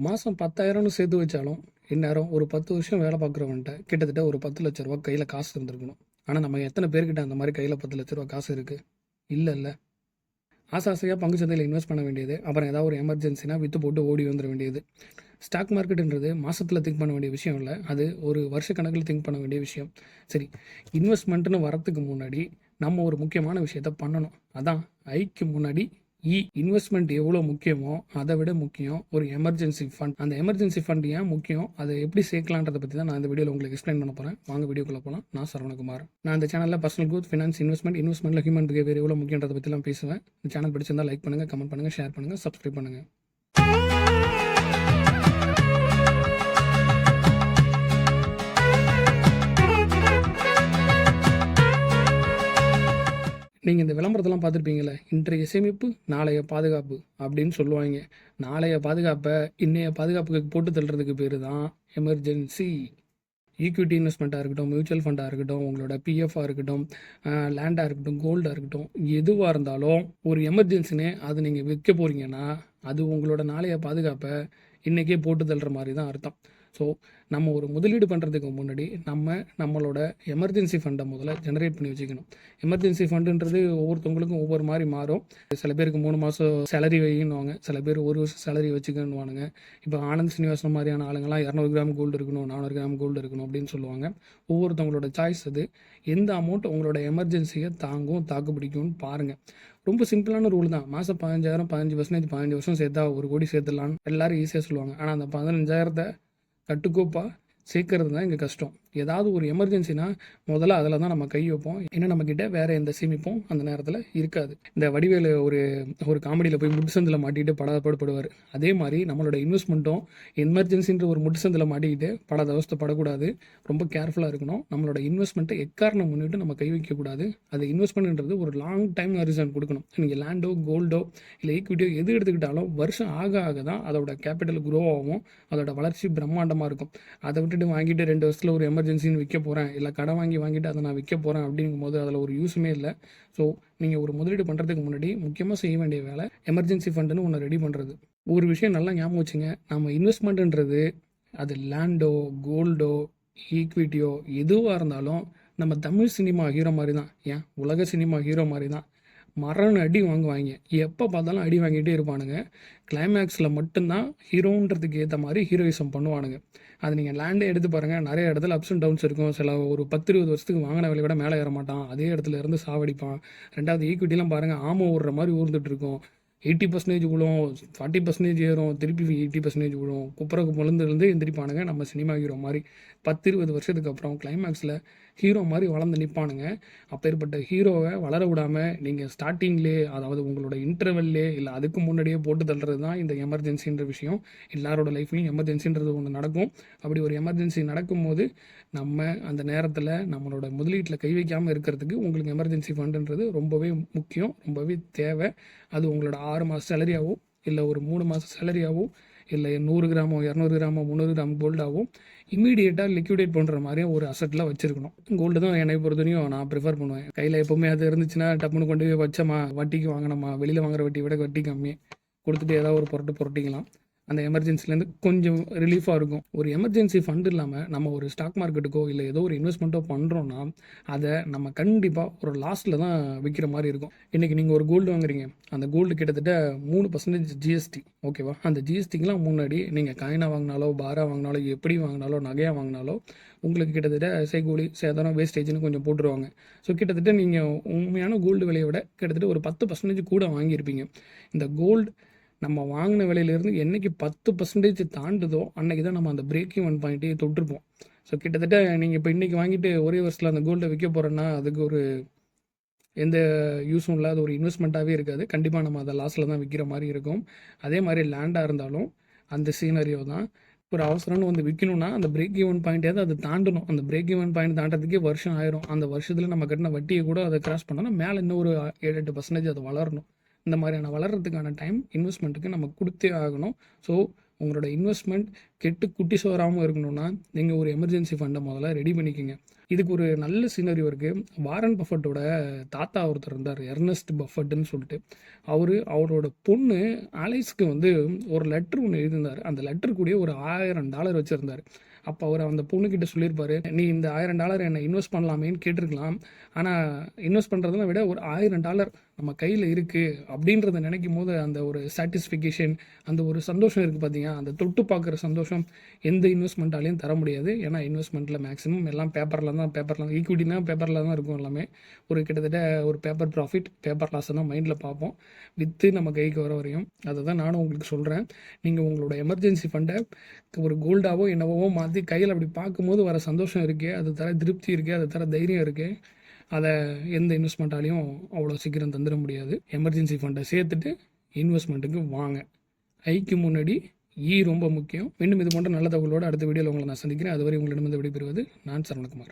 மாதம் 10,000ன்னு சேர்த்து வச்சாலும் இந்நேரம் ஒரு 10 வருஷம் வேலை பார்க்குறவன்ட்ட கிட்டத்தட்ட ஒரு 10 லட்ச ரூபா கையில் காசு இருந்திருக்கணும். ஆனால் நம்ம எத்தனை பேர்கிட்ட அந்த மாதிரி கையில் 10 லட்ச ரூபா காசு இருக்குது? இல்லை. ஆசை ஆசையாக பங்கு சந்தையில் இன்வெஸ்ட் பண்ண வேண்டியது, அப்புறம் ஏதாவது ஒரு எமர்ஜென்சினா விற்று போட்டு ஓடி வந்துட வேண்டியது. ஸ்டாக் மார்க்கெட்டுன்றது மாதத்தில் திங்க் பண்ண வேண்டிய விஷயம் இல்லை, அது ஒரு வருஷ கணக்கில் திங்க் பண்ண வேண்டிய விஷயம். சரி, இன்வெஸ்ட்மெண்ட்டுன்னு வரத்துக்கு முன்னாடி நம்ம ஒரு முக்கியமான விஷயத்த பண்ணணும். அதான் ஐக்கு முன்னாடி இன்வெஸ்ட்மெண்ட் எவ்வளோ முக்கியமோ அதை விட முக்கியம் ஒரு எமர்ஜென்சி ஃபண்ட். அந்த எமர்ஜென்சி ஃபண்ட் ஏன் முக்கியம், அதை எப்படி சேர்க்கலான்றதை பற்றி தான் நான் இந்த வீடியோவில் உங்களுக்கு எக்ஸ்பிளைன் பண்ண போகிறேன். வாங்க வீடியோக்குள்ளே போகலாம். நான் சரவணகுமார். நான் இந்த சேனலில் பர்சனல் growth, ஃபினான்ஸ், இன்வெஸ்ட்மெண்ட்டில் ஹியூமன் பிஹேவியர் எவ்வளோ முக்கியன்றதை பற்றிலாம் பேசுவேன். இந்த சேனல் பிடிச்சிருந்தால் லைக் பண்ணுங்கள், கமெண்ட் பண்ணுங்கள், ஷேர் பண்ணுங்கள், சப்ஸ்கிரைப் பண்ணுங்கள். நீங்கள் இந்த விளம்பரத்தெல்லாம் பார்த்துருப்பீங்களே, இன்றைய சேமிப்பு நாளைய பாதுகாப்பு அப்படின்னு சொல்லுவாங்க. நாளைய பாதுகாப்பை இன்னைய பாதுகாப்புக்கு போட்டு தள்ளுறதுக்கு பேர் தான் எமர்ஜென்சி. ஈக்விட்டி இன்வெஸ்ட்மெண்ட்டாக இருக்கட்டும், மியூச்சுவல் ஃபண்டாக இருக்கட்டும், உங்களோட பிஎஃபாக இருக்கட்டும், லேண்டாக இருக்கட்டும், கோல்டாக இருக்கட்டும், எதுவாக இருந்தாலும் ஒரு எமர்ஜென்சினே அது நீங்கள் விற்க போகிறீங்கன்னா அது உங்களோட நாளைய பாதுகாப்பை இன்றைக்கே போட்டு தள்ளுற மாதிரி தான் அர்த்தம். ஸோ நம்ம ஒரு முதலீடு பண்ணுறதுக்கு முன்னாடி நம்மளோட எமர்ஜென்சி ஃபண்டை முதல்ல ஜெனரேட் பண்ணி வச்சுக்கணும். எமர்ஜென்சி ஃபண்டுன்றது ஒவ்வொருத்தவங்களுக்கும் ஒவ்வொரு மாதிரி மாறும். சில பேருக்கு 3 மாதம் சேலரி வையின்னுவாங்க, சில பேர் 1 வருஷம் சேலரி வச்சுக்கணுவானுங்க. இப்போ ஆனந்த் ஸ்ரீனிவாசன் மாதிரியான ஆளுங்கள்லாம் 200 கிராம் கோல்டு இருக்கணும், 400 கிராம் கோல்டு இருக்கணும் அப்படின்னு சொல்லுவாங்க. ஒவ்வொருத்தவங்களோட சாய்ஸ் அது. எந்த அமௌண்ட் உங்களோட எமர்ஜென்சியை தாக்கு பிடிக்கும்னு பாருங்கள். ரொம்ப சிம்பிளான ரூல் தான். மாதம் 15,000 15% 15 வருஷம் சேர்த்தா 1 கோடி சேர்த்துடலான்னு எல்லாரும் ஈஸியாக சொல்லுவாங்க. ஆனால் அந்த 15,000 கட்டுக்கோப்பா சேர்க்கறது தான் இங்கே கஷ்டம். ஏதாவது ஒரு எமர்ஜென்சினா முதல்ல அதில் தான் நம்ம கை வைப்போம். ஏன்னா நம்மக்கிட்ட வேறு எந்த சேமிப்பும் அந்த நேரத்தில் இருக்காது. இந்த வடிவேலு ஒரு காமெடியில் போய் முட்டுசந்தில் மாட்டிக்கிட்டு படாதப்படுவார். அதே மாதிரி நம்மளோட இன்வெஸ்ட்மெண்ட்டும் எமர்ஜென்சின்ற ஒரு முட்டுசந்தில் மாட்டிக்கிட்டு படாத அவஸ்தைப்படக்கூடாது. ரொம்ப கேர்ஃபுல்லாக இருக்கணும். நம்மளோட இன்வெஸ்ட்மெண்ட்டை எக்காரணம் முன்னிட்டு நம்ம கை வைக்கக்கூடாது. அது இன்வெஸ்ட்மெண்ட்ன்றது ஒரு லாங் டைம் ஹரிசன் கொடுக்கணும். நீங்கள் லேண்டோ, கோல்டோ இல்லை ஈக்விட்டியோ எது எடுத்துக்கிட்டாலும் வருஷம் ஆக ஆக தான் அதோட கேபிட்டல் க்ரோ ஆகும், அதோட வளர்ச்சி பிரம்மாண்டமாக இருக்கும். அதை விட்டுட்டு வாங்கிட்டு 2 வருஷத்தில் ஒரு எமர்ஜென்சின்னு விற்க போகிறேன், இல்லை கடன் வாங்கிட்டு அதை நான் விற்க போகிறேன் அப்படிங்கும்போது அதில் ஒரு யூஸுமே இல்லை. ஸோ நீங்கள் ஒரு முதலீடு பண்ணுறதுக்கு முன்னாடி முக்கியமாக செய்ய வேண்டிய வேலை எமர்ஜென்சி ஃபண்டுன்னு ஒன்று ரெடி பண்ணுறது. ஒரு விஷயம் நல்லா ஞாபகம் வச்சுங்க, நம்ம இன்வெஸ்ட்மெண்ட்டுன்றது அது லேண்டோ, கோல்டோ, ஈக்விட்டியோ எதுவாக இருந்தாலும் நம்ம தமிழ் சினிமா ஹீரோ மாதிரி தான், ஏன் உலக சினிமா ஹீரோ மாதிரி தான். மரண அடி வாங்குவாங்க, எப்போ பார்த்தாலும் அடி வாங்கிட்டே இருப்பானுங்க. கிளைமேக்ஸில் மட்டும்தான் ஹீரோன்றதுக்கு ஏற்ற மாதிரி ஹீரோயிசம் பண்ணுவானுங்க. அது நீங்கள் லேண்டே எடுத்து பாருங்கள், நிறைய இடத்துல அப்ஸ் அண்ட் டவுன்ஸ் இருக்கும். சில ஒரு 10-20 வருஷத்துக்கு வாங்கின விலை விட மேலே ஏற மாட்டான், அதே இடத்துல இருந்து சாவடிப்பான். ரெண்டாவது ஈக்விட்டிலாம் பாருங்கள், ஆமை ஓடுற மாதிரி ஊர்ந்துட்டு இருக்கும். 80% விழும், 40% ஏறும், திருப்பி 80% விழும். குப்புறக்கு முழுந்துருந்து எந்திரிப்பானுங்க. நம்ம சினிமா ஹீரோ மாதிரி 10-20 வருஷத்துக்கு அப்புறம் கிளைமேக்ஸில் ஹீரோ மாதிரி வளர்ந்து நிற்பானுங்க. அப்பேற்பட்ட ஹீரோவை வளர விடாமல் நீங்கள் ஸ்டார்டிங்லேயே, அதாவது உங்களோட இன்டர்வல்லே இல்லை அதுக்கு முன்னாடியே போட்டு தள்ளுறது தான் இந்த எமர்ஜென்சின்ற விஷயம். எல்லாரோட லைஃப்லையும் எமர்ஜென்சின்றது ஒன்று நடக்கும். அப்படி ஒரு எமர்ஜென்சி நடக்கும்போது நம்ம அந்த நேரத்தில் நம்மளோட முதலீட்டில் கை வைக்காமல் இருக்கிறதுக்கு உங்களுக்கு எமர்ஜென்சி ஃபண்டுன்றது ரொம்பவே முக்கியம், ரொம்பவே தேவை. அது உங்களோட 6 மாத சேலரியாவோ இல்லை ஒரு 3 மாத சேலரியாவோ இல்லை 100 கிராமோ 200 கிராமோ 300 கிராம் கோல்டாகவோ இமீடியட்டாக லிக்விடேட் பண்ணுற மாதிரியே ஒரு அசட்டில் வச்சுருக்கணும். கோல்டு தான் என்னை பொறுத்தவரையும் நான் ப்ரிஃபர் பண்ணுவேன். கையில் எப்போவுமே அது இருந்துச்சுன்னா டப்புன்னு கொண்டு போய் வச்சோமா, வட்டிக்கு வாங்கினோமா, வெளியில் வாங்குற வட்டி விட வட்டி கம்மி கொடுத்துட்டு ஏதாவது ஒரு புரட்டிக்கலாம். அந்த எமர்ஜென்சிலேருந்து கொஞ்சம் ரிலீஃபாக இருக்கும். ஒரு எமர்ஜென்சி ஃபண்ட் இல்லாமல் நம்ம ஒரு ஸ்டாக் மார்க்கெட்டுக்கோ இல்லை ஏதோ ஒரு இன்வெஸ்ட்மெண்ட்டோ பண்ணுறோன்னா அதை நம்ம கண்டிப்பாக ஒரு லாஸ்ட்டில் தான் விற்கிற மாதிரி இருக்கும். இன்றைக்கி நீங்கள் ஒரு கோல்டு வாங்குறீங்க, அந்த கோல்டு கிட்டத்தட்ட 3% ஜிஎஸ்டி, ஓகேவா? அந்த ஜிஎஸ்டிக்கெலாம் முன்னாடி நீங்கள் காயினாக வாங்கினாலோ, பாராக வாங்கினாலோ, எப்படி வாங்கினாலோ, நகையாக வாங்கினாலோ உங்களுக்கு கிட்டத்தட்ட செய்கூலி சேதாரம் வேஸ்டேஜ்னு கொஞ்சம் போட்டுருவாங்க. ஸோ கிட்டத்தட்ட நீங்கள் உண்மையான கோல்டு விலையை விட கிட்டத்தட்ட ஒரு 10% கூட வாங்கியிருப்பீங்க. இந்த கோல்டு நம்ம வாங்கின விலையிலேருந்து என்றைக்கு 10% தாண்டுதோ அன்றைக்கி தான் நம்ம அந்த பிரேக் ஈவன் பாயிண்ட்டே தொட்டிருப்போம். ஸோ கிட்டத்தட்ட நீங்கள் இப்போ இன்றைக்கி வாங்கிட்டு ஒரே வருஷத்தில் அந்த கோல்டை விற்க போகிறோன்னா அதுக்கு ஒரு எந்த யூஸும் இல்லாத ஒரு இன்வெஸ்ட்மெண்ட்டாகவே இருக்காது. கண்டிப்பாக நம்ம அதை லாஸில் தான் விற்கிற மாதிரி இருக்கும். அதே மாதிரி லேண்டாக இருந்தாலும் அந்த சீனரியோ தான். ஒரு அவசரம்னு வந்து விற்கணும்னா அந்த பிரேக் ஈவன் பாயிண்ட்டாவது அது தாண்டணும். அந்த பிரேக் ஈவன் பாயிண்ட் தாண்டதுக்கே வருஷம் ஆயிரும். அந்த வருஷத்தில் நம்ம கட்டின வட்டியை கூட அதை கிராஸ் பண்ணோன்னா மேலே இன்னும் ஒரு 7-8% அது வளரணும். இந்த மாதிரியான வளர்கிறதுக்கான டைம் இன்வெஸ்ட்மெண்ட்டுக்கு நம்ம கொடுத்தே ஆகணும். ஸோ உங்களோட இன்வெஸ்ட்மெண்ட் கெட்டு குட்டி சோறாமல் இருக்கணும்னா நீங்கள் ஒரு எமர்ஜென்சி ஃபண்டை முதல்ல ரெடி பண்ணிக்கோங்க. இதுக்கு ஒரு நல்ல சினரியோ இருக்குது. வாரன் பஃபட்டோட தாத்தா ஒருத்தர் இருந்தார், எர்னஸ்ட் பஃபட்டுன்னு சொல்லிட்டு. அவரோட பொண்ணு ஆலைஸ்க்கு வந்து ஒரு லெட்ரு ஒன்று எழுதியிருந்தார். அந்த லெட்டரு கூடயே ஒரு $1000 வச்சுருந்தார். அப்போ அவர் அந்த பொண்ணுக்கிட்ட சொல்லியிருப்பார், நீ இந்த $1000 என்னை இன்வெஸ்ட் பண்ணலாமேன்னு கேட்டிருக்கலாம். ஆனால் இன்வெஸ்ட் பண்ணுறதுலாம் விட ஒரு $1000 நம்ம கையில் இருக்குது அப்படின்றத நினைக்கும் போது அந்த ஒரு சாட்டிஸ்ஃபிகேஷன், அந்த ஒரு சந்தோஷம் இருக்குது பார்த்தீங்க, அந்த தொட்டு பார்க்குற சந்தோஷம் எந்த இன்வெஸ்ட்மெண்ட்டாலையும் தர முடியாது. ஏன்னா இன்வெஸ்ட்மெண்ட்டில் மேக்ஸிமம் எல்லாம் பேப்பரில் ஈக்விட்டினா பேப்பரில் தான் இருக்கும் எல்லாமே. ஒரு கிட்டத்தட்ட ஒரு பேப்பர் ப்ராஃபிட் பேப்பர் லாஸை தான் மைண்டில் பார்ப்போம் விற்று நம்ம கைக்கு வர வரையும். அதை தான் நானும் உங்களுக்கு சொல்கிறேன். நீங்கள் உங்களோட எமர்ஜென்சி ஃபண்டை ஒரு கோல்டாவோ என்னவோ மாற்றி கையில் அப்படி பார்க்கும்போது வர சந்தோஷம் இருக்கே, அது தர திருப்தி இருக்கே, அது தர தைரியம் இருக்கே, அதை எந்த இன்வெஸ்ட்மெண்ட்டாலையும் அவ்வளோ சீக்கிரம் தந்துட முடியாது. எமர்ஜென்சி ஃபண்டை சேர்த்துட்டு இன்வெஸ்ட்மெண்ட்டுக்கு வாங்க. ஐக்கு முன்னாடி ரொம்ப முக்கியம். மீண்டும் இது போன்ற நல்ல தகவலோடு அடுத்த வீடியோவில் உங்களை நான் சந்திக்கிறேன். அதுவரை உங்களிடமிருந்து விடைபெறுவது நான் சரவணகுமார்.